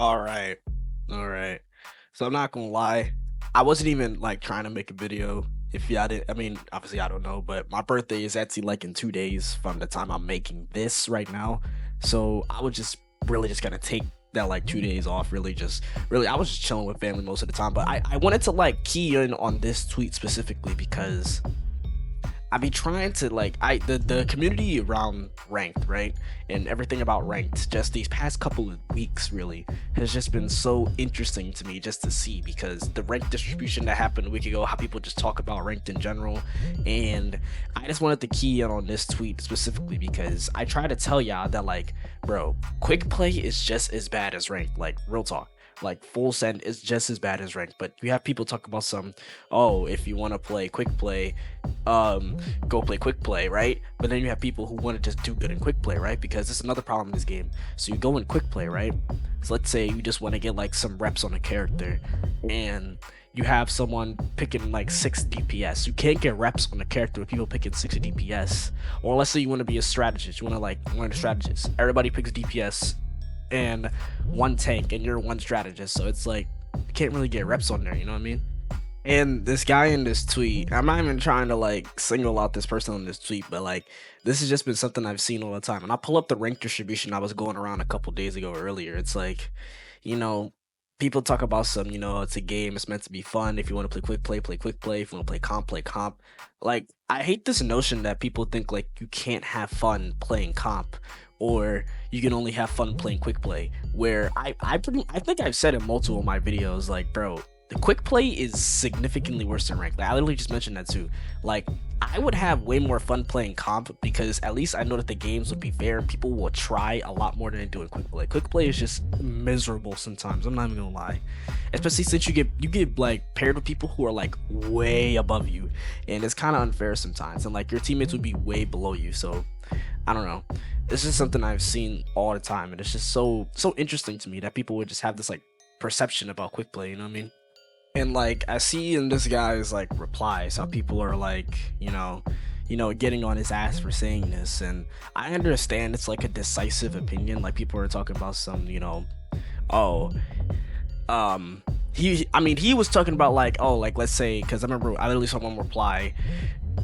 All right. All right. So I'm not gonna lie. I wasn't even like trying to make a video. If y'all didn't, I mean, obviously I don't know, but my birthday is actually like in 2 days from the time I'm making this right now. So I was just really just gonna take that like 2 days off. Really, I was just chilling with family most of the time. But I wanted to like key in on this tweet specifically because I be trying to like the community around ranked, right? And everything about ranked just these past couple of weeks really has just been so interesting to me just to see because the rank distribution that happened a week ago, how people just talk about ranked in general. And I just wanted to key in on this tweet specifically because I try to tell y'all that like, bro, quick play is just as bad as ranked, like real talk. Like full send is just as bad as ranked, but you have people talk about some, oh, if you want to play quick play, go play quick play, right? But then you have people who want to just do good in quick play, right? Because it's another problem in this game. So you go in quick play, right? So let's say you just want to get like some reps on a character and you have someone picking like 6 DPS. You can't get reps on a character with people picking 6 DPS. Or let's say you want to be a strategist. You want to like learn a strategist. Everybody picks DPS and one tank and you're one strategist. So it's like you can't really get reps on there, you know what I mean? And this guy in this tweet, I'm not even trying to like single out this person on this tweet, but like this has just been something I've seen all the time. And I pull up the rank distribution I was going around a couple days ago earlier. It's like, you know, people talk about some, it's a game, it's meant to be fun. If you want to play quick play. If you want to play comp. Like, I hate this notion that people think like you can't have fun playing comp or you can only have fun playing quick play. Where I think I've said in multiple of my videos, like, bro, the quick play is significantly worse than ranked. Like, I literally just mentioned that too. Like, I would have way more fun playing comp because at least I know that the games would be fair. People will try a lot more than they do in quick play. Quick play is just miserable sometimes. I'm not even gonna lie, especially since you get like paired with people who are like way above you, and it's kind of unfair sometimes. And like your teammates would be way below you. So I don't know. This is something I've seen all the time, and it's just so interesting to me that people would just have this like perception about quick play. You know what I mean? And like I see in this guy's like replies how people are like, getting on his ass for saying this, and I understand it's like a decisive opinion. Like people are talking about some, oh, he was talking about like, oh, like let's say, because I remember I literally saw one reply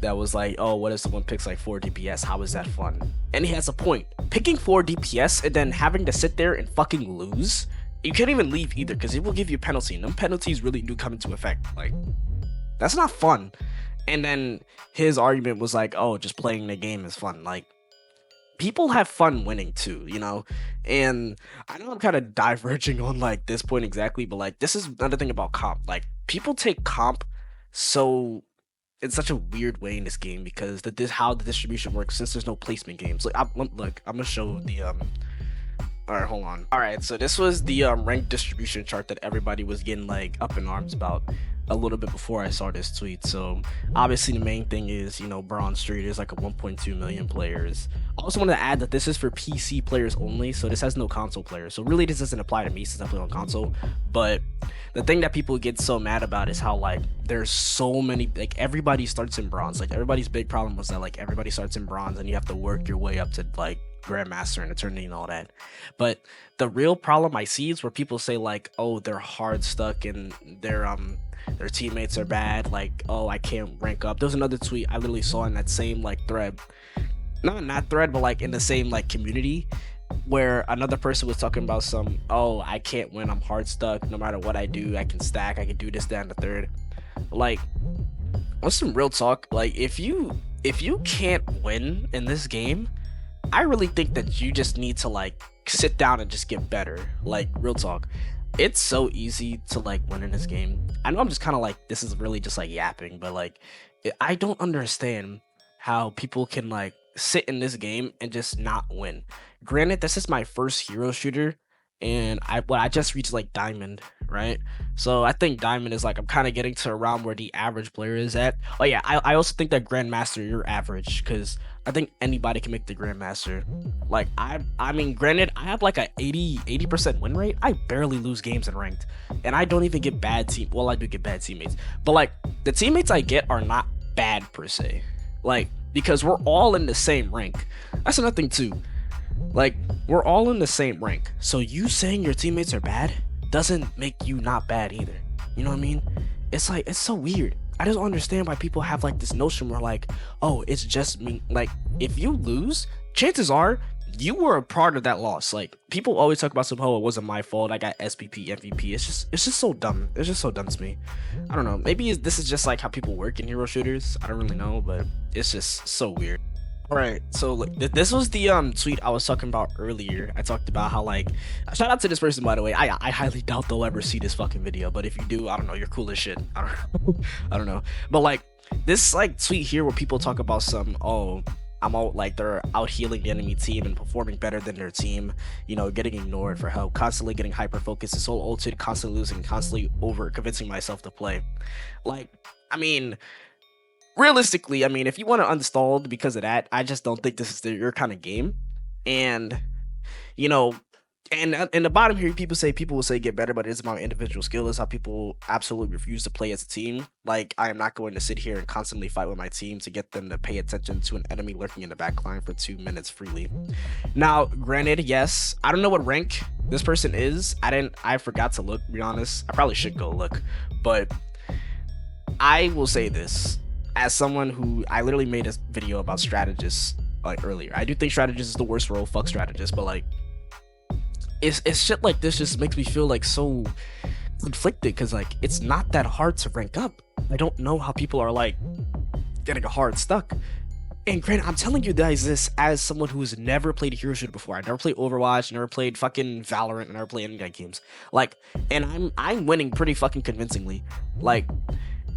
that was like, oh, what if someone picks like 4 DPS? How is that fun? And he has a point. Picking 4 DPS and then having to sit there and fucking lose. You can't even leave either because it will give you a penalty, and them penalties really do come into effect. Like, that's not fun. And then his argument was like, oh, just playing the game is fun. Like, people have fun winning too, And I know I'm kind of diverging on like this point exactly, but like this is another thing about comp. Like, people take comp so in such a weird way in this game because how the distribution works since there's no placement games. Like, I'm gonna show the all right, hold on. All right, so this was the rank distribution chart that everybody was getting like up in arms about a little bit before I saw this tweet. So obviously the main thing is, Bronze 3, there's like a 1.2 million players. I also want to add that this is for PC players only, so this has no console players. So really this doesn't apply to me since I play on console. But the thing that people get so mad about is how like there's so many, like everybody starts in bronze. Like everybody's big problem was that like everybody starts in bronze and you have to work your way up to like grandmaster and eternity and all that. But the real problem I see is where people say like, oh, they're hard stuck and their teammates are bad, like, oh, I can't rank up. There's another tweet I literally saw in that same like thread, not in that thread, but like in the same like community, where another person was talking about some, oh, I can't win, I'm hard stuck, no matter what I do, I can stack, I can do this, that, and the third. Like, on some real talk, like if you can't win in this game, I really think that you just need to like sit down and just get better. Like, real talk, it's so easy to like win in this game. I know I'm just kind of like, this is really just like yapping, but like I don't understand how people can like sit in this game and just not win. Granted, this is my first hero shooter, and I just reached like diamond, right? So I think diamond is like, I'm kind of getting to around where the average player is at. Oh yeah, I also think that grandmaster, you're average, because I think anybody can make the grandmaster. Like, I mean, granted, I have like a 80% win rate. I barely lose games in ranked, and I don't even get bad team. Well, I do get bad teammates, but like the teammates I get are not bad per se. Like, because we're all in the same rank. That's another thing too. Like, we're all in the same rank, so you saying your teammates are bad doesn't make you not bad either. You know what I mean? It's like, it's so weird. I just don't understand why people have like this notion where like, oh, it's just me. Like, if you lose, chances are you were a part of that loss. Like, people always talk about some, oh, it wasn't my fault, I got SPP, MVP. It's just so dumb. It's just so dumb to me. I don't know. Maybe this is just like how people work in hero shooters. I don't really know, but it's just so weird. All right, so like, this was the tweet I was talking about earlier. I talked about how, like, shout out to this person, by the way. I highly doubt they'll ever see this fucking video, but if you do, I don't know, you're cool as shit. I don't know. I don't know. But like, this like tweet here where people talk about some, oh, I'm out, like, they're out healing the enemy team and performing better than their team, you know, getting ignored for help, constantly getting hyper focused, and soul ulted, constantly losing, constantly over convincing myself to play. Like, I mean, realistically, I mean, if you want to uninstall because of that, I just don't think this is your kind of game. And, you know, and in the bottom here, people will say get better, but it's about individual skill. Is how people absolutely refuse to play as a team. Like, I am not going to sit here and constantly fight with my team to get them to pay attention to an enemy lurking in the back line for 2 minutes freely. Now, granted, yes, I don't know what rank this person is. I forgot to look, to be honest. I probably should go look, but I will say this. As someone who, I literally made a video about strategists like earlier. I do think strategist is the worst role, fuck strategist, but like, it's shit like this just makes me feel like so conflicted, because like, it's not that hard to rank up. I don't know how people are like getting hard stuck. And granted, I'm telling you guys this as someone who's never played a hero shooter before. I never played Overwatch, never played fucking Valorant, never played any of that games. Like, and I'm winning pretty fucking convincingly. Like,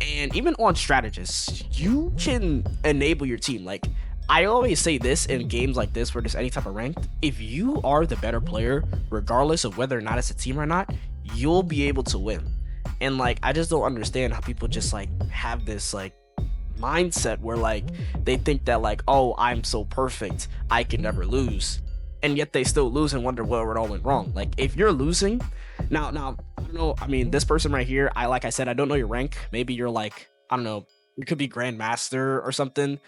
and even on strategists, you can enable your team. Like, I always say this in games like this where there's any type of ranked, if you are the better player, regardless of whether or not it's a team or not, you'll be able to win. And like, I just don't understand how people just like have this like mindset where like they think that like, oh, I'm so perfect, I can never lose, and yet they still lose and wonder where it all went wrong. Like, if you're losing, now I don't know, I mean, this person right here, like I said, I don't know your rank. Maybe you're like, I don't know, you could be Grandmaster or something.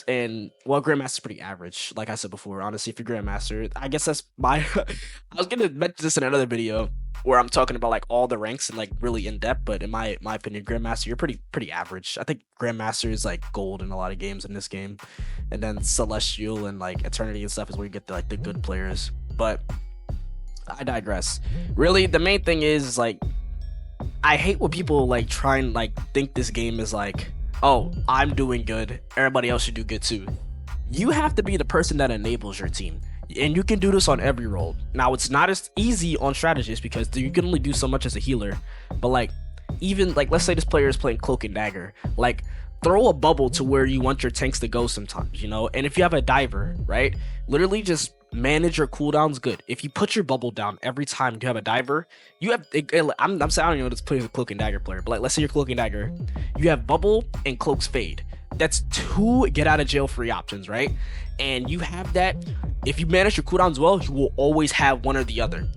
And well, Grandmaster's pretty average, like I said before. Honestly, if you're Grandmaster, I guess that's my I was gonna mention this in another video where I'm talking about like all the ranks and like really in depth, but in my opinion, Grandmaster, you're pretty average. I think Grandmaster is like gold in a lot of games in this game, and then Celestial and like Eternity and stuff is where you get the, like, the good players. But I digress. Really, the main thing is like, I hate when people like try and like think this game is like, oh, I'm doing good, everybody else should do good too. You have to be the person that enables your team, and you can do this on every role. Now, it's not as easy on strategists because you can only do so much as a healer, but like, even like, let's say this player is playing Cloak and Dagger, like, throw a bubble to where you want your tanks to go sometimes, you know. And if you have a diver, right, literally just manage your cooldowns good. If you put your bubble down every time you have a diver, you have I'm saying, I don't even know this player is a Cloak and Dagger player, but like, let's say you're Cloak and Dagger, you have bubble and Cloak's fade. That's 2 get out of jail free options, right? And you have that. If you manage your cooldowns well, you will always have one or the other.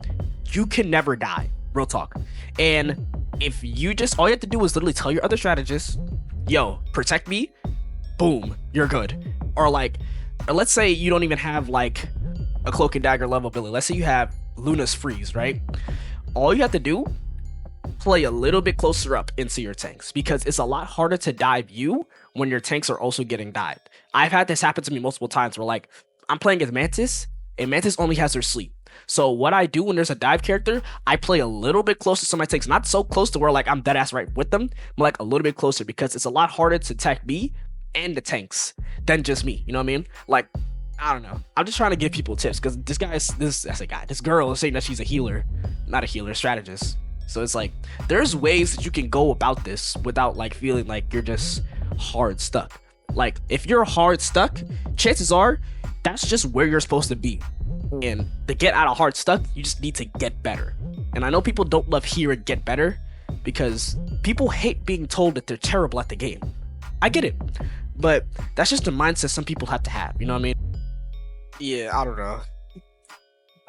You can never die, real talk. And if you just, all you have to do is literally tell your other strategists, yo, protect me, boom, you're good. Or like, or let's say you don't even have like a Cloak and Dagger level ability. Let's say you have Luna's freeze, right? All you have to do, play a little bit closer up into your tanks, because it's a lot harder to dive you when your tanks are also getting dived. I've had this happen to me multiple times where like, I'm playing as Mantis and Mantis only has her sleep. So what I do when there's a dive character, I play a little bit closer to my tanks, not so close to where like I'm dead ass right with them, but like a little bit closer, because it's a lot harder to attack me and the tanks than just me, you know what I mean? Like, I don't know, I'm just trying to give people tips, because this girl is saying that she's a healer, not a healer, strategist. So it's like, there's ways that you can go about this without like feeling like you're just hard stuck. Like, if you're hard stuck, chances are that's just where you're supposed to be. And to get out of hard stuck, you just need to get better. And I know people don't love hearing get better, because people hate being told that they're terrible at the game. I get it, but that's just the mindset some people have to have, you know what I mean? Yeah, I don't know.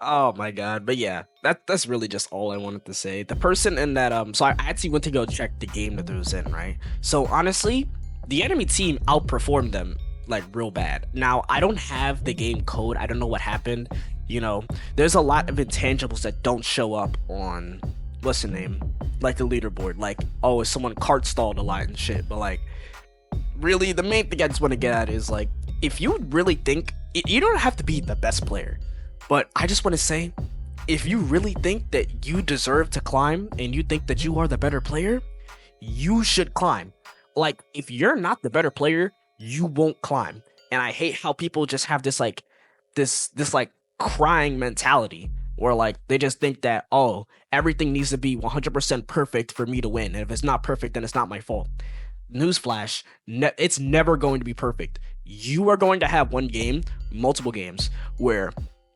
Oh my god, but yeah, that's really just all I wanted to say. The person in that so I actually went to go check the game that they was in, right? So honestly, the enemy team outperformed them like real bad. Now, I don't have the game code, I don't know what happened, You know, there's a lot of intangibles that don't show up on what's the name, like the leaderboard. Like, oh, is someone cart stalled a lot and shit. But like, really, the main thing I just want to get at is like, if you really think you don't have to be the best player, but I just want to say, if you really think that you deserve to climb and you think that you are the better player, you should climb. Like, if you're not the better player, you won't climb. And I hate how people just have this like this like crying mentality where like they just think that, oh, everything needs to be 100% perfect for me to win, and if it's not perfect, then it's not my fault. Newsflash, it's never going to be perfect. You are going to have one game, multiple games, where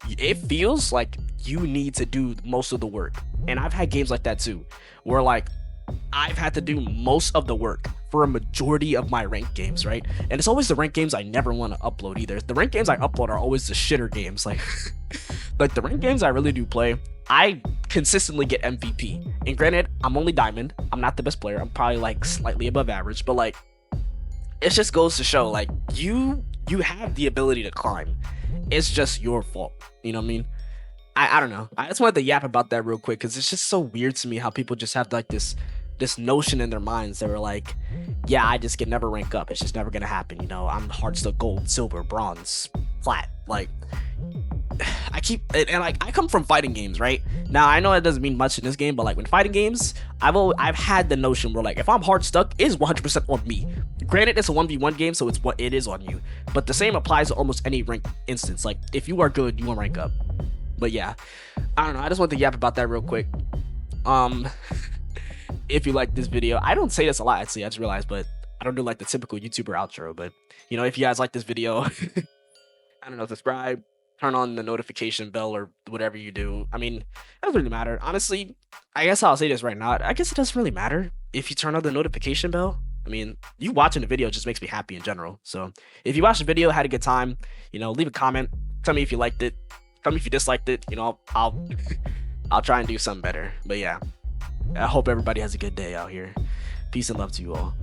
it feels like you need to do most of the work. And I've had games like that too, where like I've had to do most of the work for a majority of my ranked games, right? And it's always the ranked games I never want to upload either. The ranked games I upload are always the shitter games. Like, like the ranked games I really do play, I consistently get MVP. And granted, I'm only diamond. I'm not the best player. I'm probably like slightly above average, but like, it just goes to show like you have the ability to climb. It's just your fault. You know what I mean? I don't know. I just wanted to yap about that real quick because it's just so weird to me how people just have like this notion in their minds that were like, yeah, I just can never rank up. It's just never gonna happen. You know, I'm hard stuck gold, silver, bronze, flat. Like, I keep and like I come from fighting games, right? Now I know it doesn't mean much in this game, but like when fighting games, I've had the notion where like if I'm hard stuck, it's 100% on me. Granted, it's a 1v1 game, so it's what it is on you. But the same applies to almost any rank instance. Like if you are good, you will rank up. But yeah, I don't know. I just want to yap about that real quick. If you like this video, I don't say this a lot actually, I just realized, but I don't do like the typical YouTuber outro. But you know, if you guys like this video, I don't know, subscribe, turn on the notification bell or whatever you do. I mean, it doesn't really matter. Honestly, I guess I'll say this right now. I guess it doesn't really matter if you turn on the notification bell. I mean, you watching the video just makes me happy in general. So if you watched the video, had a good time, you know, leave a comment. Tell me if you liked it. Tell me if you disliked it. You know, I'll try and do something better. But yeah, I hope everybody has a good day out here. Peace and love to you all.